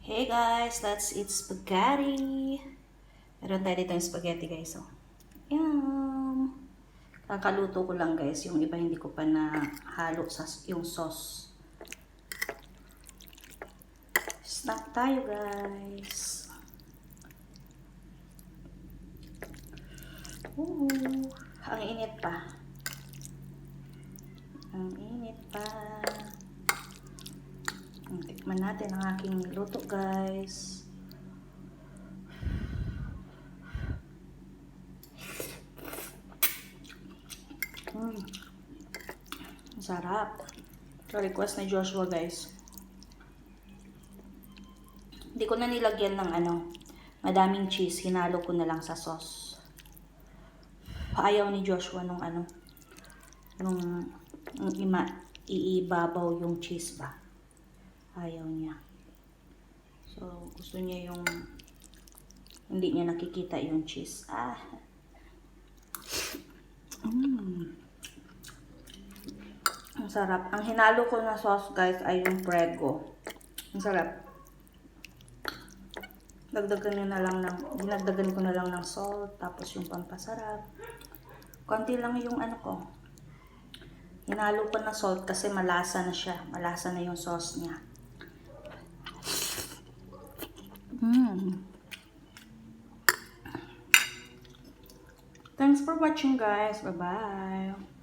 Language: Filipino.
Hey guys, let's eat spaghetti. Meron tayo dito yung spaghetti guys. Oh. Yum! Kakaluto ko lang guys. Yung iba hindi ko pa na halo sa yung sauce. Snack tayo guys. Ang init pa. Ang init pa. Tikman natin ang aking niluto guys. Sarap. So, request ni Joshua guys. Hindi ko na nilagyan ng madaming cheese. Hinalo ko na lang sa sauce. Ayaw ni Joshua nung iibabaw yung cheese ba. Ayaw niya. So, gusto niya yung hindi niya nakikita yung cheese. Ang sarap. Ang hinalo ko na sauce guys ay yung Prego. Ang sarap. Dinagdagan ko na lang ng salt, tapos yung pampasarap. Konti lang yung hinalo ko na salt kasi malasa na siya. Malasa na yung sauce niya. Thanks for watching guys. Bye-bye.